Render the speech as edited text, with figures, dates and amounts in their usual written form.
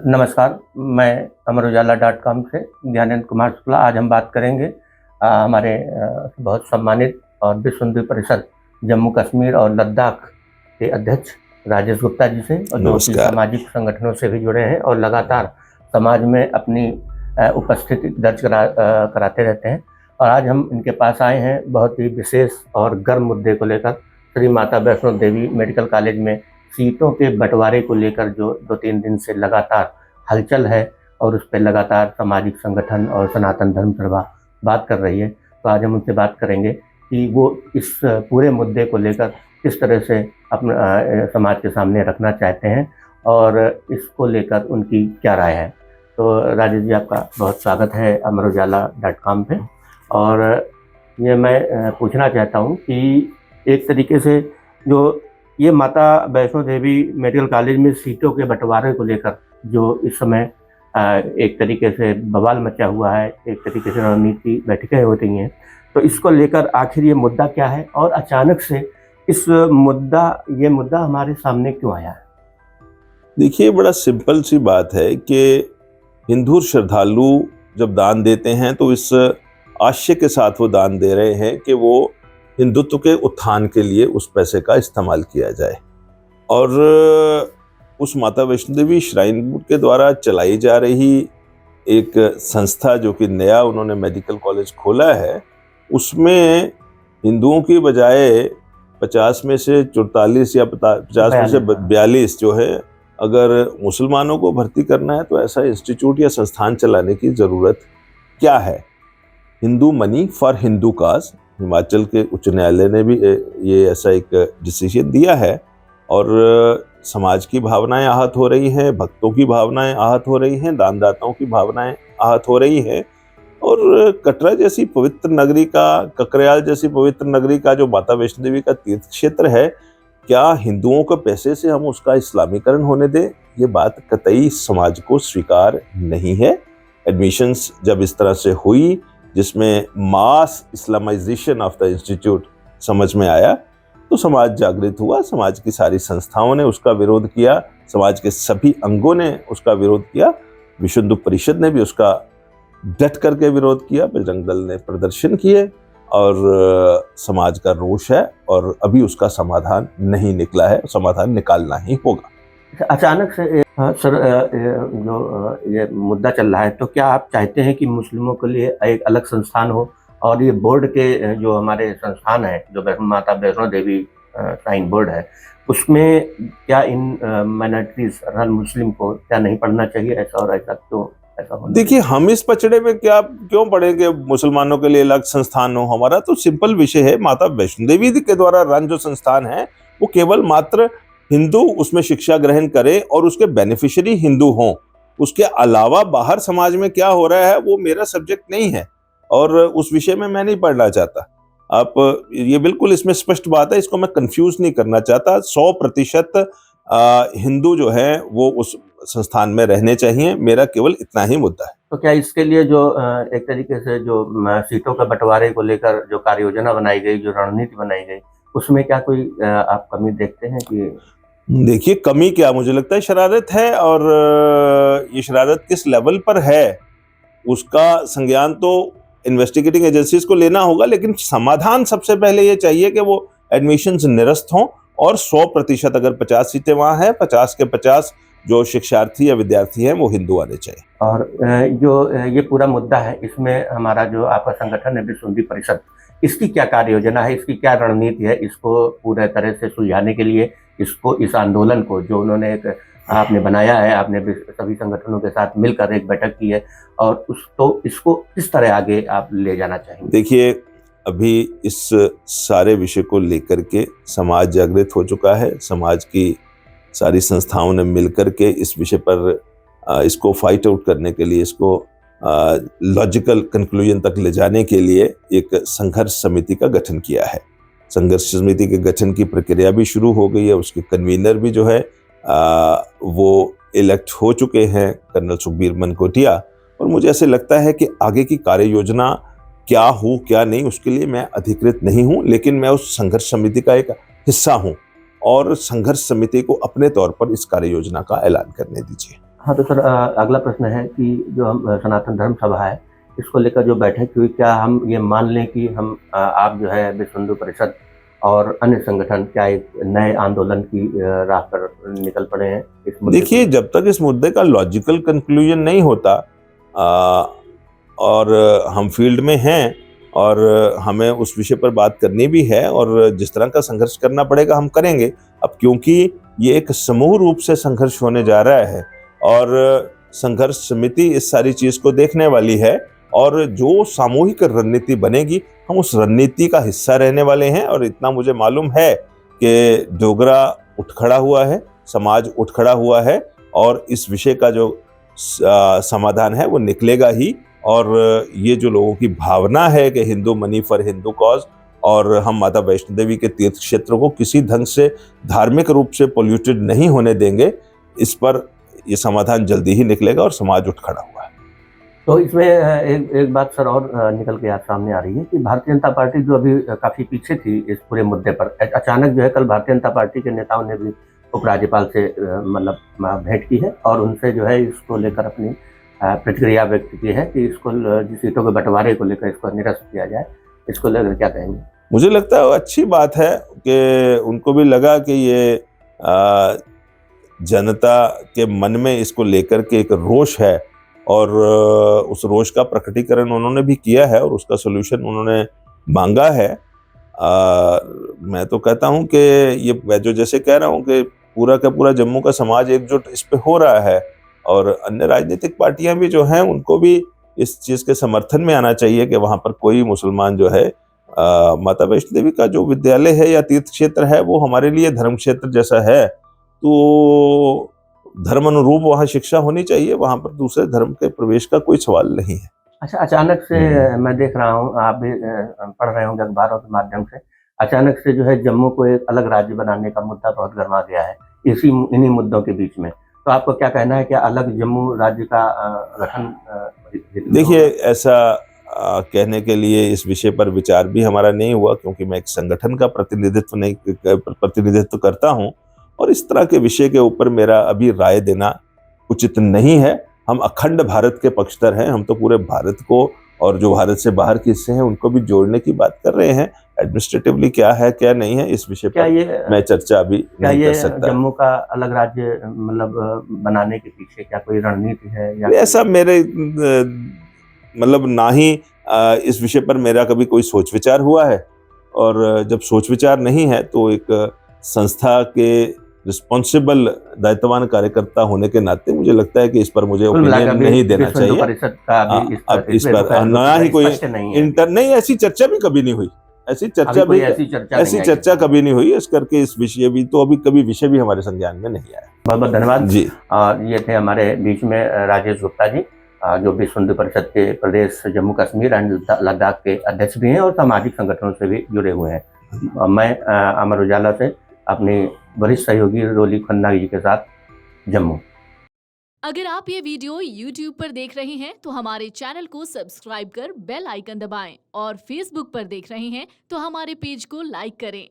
नमस्कार, मैं अमर उजाला.com से ज्ञानेंद्र कुमार शुक्ला। आज हम बात करेंगे हमारे बहुत सम्मानित और विश्व हिंदू परिषद जम्मू कश्मीर और लद्दाख के अध्यक्ष राजेश गुप्ता जी से, और जो कि सामाजिक संगठनों से भी जुड़े हैं और लगातार समाज में अपनी उपस्थिति दर्ज कराते रहते हैं। और आज हम इनके पास आए हैं बहुत ही विशेष और गर्म मुद्दे को लेकर। श्री माता वैष्णो देवी मेडिकल कॉलेज में सीटों के बंटवारे को लेकर जो 2-3 दिन से लगातार हलचल है और उस पर लगातार सामाजिक संगठन और सनातन धर्म सभा बात कर रही है। तो आज हम उनसे बात करेंगे कि वो इस पूरे मुद्दे को लेकर किस तरह से अपना समाज के सामने रखना चाहते हैं और इसको लेकर उनकी क्या राय है। तो राजेश जी, आपका बहुत स्वागत है अमर उजाला.com पे। और ये मैं पूछना चाहता हूँ कि एक तरीके से जो ये माता वैष्णो देवी मेडिकल कॉलेज में सीटों के बंटवारे को लेकर जो इस समय एक तरीके से बवाल मचा हुआ है, एक तरीके से रणनीति बैठकें हो रही हैं, तो इसको लेकर आखिर ये मुद्दा क्या है और अचानक से ये मुद्दा हमारे सामने क्यों आया है? देखिए, बड़ा सिंपल सी बात है कि हिंदू श्रद्धालु जब दान देते हैं तो इस आशय के साथ वो दान दे रहे हैं कि वो हिंदुत्व के उत्थान के लिए उस पैसे का इस्तेमाल किया जाए। और उस माता वैष्णो देवी श्राइन बोर्ड के द्वारा चलाई जा रही एक संस्था जो कि नया उन्होंने मेडिकल कॉलेज खोला है, उसमें हिंदुओं की बजाय 50 में से 44 या 50 में से 42 जो है, अगर मुसलमानों को भर्ती करना है तो ऐसा इंस्टीट्यूट या संस्थान चलाने की ज़रूरत क्या है। हिंदू मनी फॉर हिंदू काज, हिमाचल के उच्च न्यायालय ने भी ये ऐसा एक डिसीजन दिया है। और समाज की भावनाएं आहत हो रही हैं, भक्तों की भावनाएं आहत हो रही हैं, दानदाताओं की भावनाएं आहत हो रही हैं। और कटरा जैसी पवित्र नगरी का, ककरयाल जैसी पवित्र नगरी का जो माता वैष्णो देवी का तीर्थ क्षेत्र है, क्या हिंदुओं के पैसे से हम उसका इस्लामीकरण होने दें? ये बात कतई समाज को स्वीकार नहीं है। एडमिशंस जब इस तरह से हुई, जिसमें मास इस्लामाइजेशन ऑफ द इंस्टीट्यूट समझ में आया, तो समाज जागृत हुआ। समाज की सारी संस्थाओं ने उसका विरोध किया, समाज के सभी अंगों ने उसका विरोध किया, विश्व हिंदू परिषद ने भी उसका डट करके विरोध किया, बजरंग दल ने प्रदर्शन किए, और समाज का रोष है और अभी उसका समाधान नहीं निकला है, समाधान निकालना ही होगा। अचानक से सर, जो ये मुद्दा चल रहा है, तो क्या आप चाहते हैं कि मुस्लिमों के लिए एक अलग संस्थान हो, और ये बोर्ड के जो हमारे संस्थान है, जो माता वैष्णो देवी श्राइन बोर्ड है, उसमें क्या इन माइनॉरिटीज मुस्लिम को क्या नहीं पढ़ना चाहिए? ऐसा और ऐसा क्यों ऐसा होना? देखिए, हम इस पचड़े में क्यों पढ़े कि मुसलमानों के लिए अलग संस्थान हो। हमारा तो सिंपल विषय है, माता वैष्णो देवी के द्वारा रन जो संस्थान है वो केवल मात्र हिंदू उसमें शिक्षा ग्रहण करे और उसके बेनिफिशियरी हिंदू हों। उसके अलावा बाहर समाज में क्या हो रहा है वो मेरा सब्जेक्ट नहीं है, और उस विषय में मैं नहीं पढ़ना चाहता। आप ये बिल्कुल इसमें स्पष्ट बात है, इसको मैं कंफ्यूज नहीं करना चाहता। 100% हिंदू जो है वो उस संस्थान में रहने चाहिए, मेरा केवल इतना ही मुद्दा है। तो क्या इसके लिए जो एक तरीके से जो सीटों का बंटवारे को लेकर जो कार्य योजना बनाई गई, जो रणनीति बनाई गई, उसमें क्या कोई आप कमी देखते हैं? कि देखिए, कमी क्या, मुझे लगता है शरारत है, और ये शरारत किस लेवल पर है उसका संज्ञान तो इन्वेस्टिगेटिंग एजेंसीज को लेना होगा। लेकिन समाधान सबसे पहले ये चाहिए कि वो एडमिशंस निरस्त हों, और 100% अगर 50 सीटें वहाँ हैं, 50 के 50 जो शिक्षार्थी या विद्यार्थी हैं वो हिंदू आने चाहिए। और जो ये पूरा मुद्दा है, इसमें हमारा जो आपका संगठन है विश्व हिंदू परिषद, इसकी क्या कार्य योजना है, इसकी क्या रणनीति है इसको पूरे तरह से सुलझाने के लिए? इस आंदोलन को जो उन्होंने एक आपने बनाया है, आपने सभी संगठनों के साथ मिलकर एक बैठक की है, और इसको किस तरह आगे आप ले जाना चाहेंगे? देखिए, अभी इस सारे विषय को लेकर के समाज जागृत हो चुका है। समाज की सारी संस्थाओं ने मिलकर के इस विषय पर इसको फाइट आउट करने के लिए, इसको लॉजिकल कंक्लूजन तक ले जाने के लिए एक संघर्ष समिति का गठन किया है। संघर्ष समिति के गठन की प्रक्रिया भी शुरू हो गई है। उसके कन्वीनर भी जो है वो इलेक्ट हो चुके हैं, कर्नल सुखबीर मनकोटिया। और मुझे ऐसे लगता है कि आगे की कार्य योजना क्या हो क्या नहीं, उसके लिए मैं अधिकृत नहीं हूं, लेकिन मैं उस संघर्ष समिति का एक हिस्सा हूं, और संघर्ष समिति को अपने तौर पर इस कार्य योजना का ऐलान करने दीजिए। हाँ, तो सर अगला प्रश्न है कि जो हम सनातन धर्म सभा है, इसको लेकर जो बैठक हुई, क्या हम ये मान लें कि हम आप जो है विश्व हिंदू परिषद और अन्य संगठन क्या एक नए आंदोलन की राह पर निकल पड़े हैं इस मुद्दे को? देखिए, जब तक इस मुद्दे का लॉजिकल कंक्लूजन नहीं होता और हम फील्ड में हैं और हमें उस विषय पर बात करनी भी है और जिस तरह का संघर्ष करना पड़ेगा हम करेंगे। अब क्योंकि ये एक समूह रूप से संघर्ष होने जा रहा है और संघर्ष समिति इस सारी चीज को देखने वाली है और जो सामूहिक रणनीति बनेगी हम उस रणनीति का हिस्सा रहने वाले हैं। और इतना मुझे मालूम है कि डोगरा उठ खड़ा हुआ है, समाज उठ खड़ा हुआ है और इस विषय का जो समाधान है वो निकलेगा ही। और ये जो लोगों की भावना है कि Hindu money for Hindu cause और हम माता वैष्णो देवी के तीर्थ क्षेत्र को किसी ढंग से धार्मिक रूप से पोल्यूटेड नहीं होने देंगे, इस पर ये समाधान जल्दी ही निकलेगा और समाज उठ खड़ा हुआ है। तो इसमें एक बात सर और निकल के आज सामने आ रही है कि भारतीय जनता पार्टी जो अभी काफ़ी पीछे थी इस पूरे मुद्दे पर, अचानक जो है कल भारतीय जनता पार्टी के नेताओं ने भी उपराज्यपाल से मतलब भेंट की है और उनसे जो है इसको लेकर अपनी प्रतिक्रिया व्यक्त की है कि इसको सीटों के बंटवारे को लेकर इसको निरस्त किया जाए। इसको लेकर क्या कहेंगे? मुझे लगता है वो अच्छी बात है कि उनको भी लगा कि ये जनता के मन में इसको लेकर के एक रोष है और उस रोष का प्रकटीकरण उन्होंने भी किया है और उसका सलूशन उन्होंने मांगा है। मैं तो कहता हूं कि ये मैं जो जैसे कह रहा हूं कि पूरा का पूरा जम्मू का समाज एकजुट इस पे हो रहा है और अन्य राजनीतिक पार्टियां भी जो हैं उनको भी इस चीज़ के समर्थन में आना चाहिए कि वहाँ पर कोई मुसलमान जो है माता वैष्णो देवी का जो विद्यालय है या तीर्थ क्षेत्र है वो हमारे लिए धर्म क्षेत्र जैसा है, तो धर्म अनुरूप वहाँ शिक्षा होनी चाहिए, वहाँ पर दूसरे धर्म के प्रवेश का कोई सवाल नहीं है। अच्छा, अचानक से मैं देख रहा हूँ आप भी पढ़ रहे होंगे अखबारों के माध्यम से, अचानक से जो है जम्मू को एक अलग राज्य बनाने का मुद्दा बहुत गर्मा गया है इन्हीं मुद्दों के बीच में। तो आपको क्या कहना है कि अलग जम्मू राज्य का गठन? देखिए, ऐसा कहने के लिए इस विषय पर विचार भी हमारा नहीं हुआ क्योंकि मैं एक संगठन का प्रतिनिधित्व करता हूं और इस तरह के विषय के ऊपर मेरा अभी राय देना उचित नहीं है। हम अखंड भारत के पक्षधर हैं, हम तो पूरे भारत को और जो भारत से बाहर के हिस्से हैं उनको भी जोड़ने की बात कर रहे हैं। एडमिनिस्ट्रेटिवली क्या है क्या नहीं है इस विषय पर मैं चर्चा अभी नहीं कर सकता। जम्मू का अलग राज्य मतलब बनाने के पीछे क्या कोई रणनीति है या ऐसा मेरे मतलब ना ही इस विषय पर मेरा कभी कोई सोच विचार हुआ है और जब सोच विचार नहीं है तो एक संस्था के रिस्पॉन्सिबल दायित्ववान कार्यकर्ता होने के नाते मुझे लगता है कि इस पर मुझे ओपिनियन नहीं देना चाहिए। अब इस पर ना ही कोई नहीं, ऐसी चर्चा भी कभी नहीं हुई, ऐसी चर्चा कभी नहीं हुई। इस करके इस विषय भी तो अभी कभी विषय भी हमारे संज्ञान में नहीं आया। बहुत बहुत धन्यवाद जी। ये थे हमारे बीच में राजेश गुप्ता जी जो विश्व हिंदू परिषद के प्रदेश जम्मू कश्मीर एंड लद्दाख के अध्यक्ष भी हैं और सामाजिक संगठनों से भी जुड़े हुए हैं। मैं अमर उजाला से अपनी वरिष्ठ सहयोगी रोली खन्ना जी के साथ जम्मू। अगर आप ये वीडियो YouTube पर देख रहे हैं तो हमारे चैनल को सब्सक्राइब कर बेल आइकन दबाएं और Facebook पर देख रहे हैं तो हमारे पेज को लाइक करें।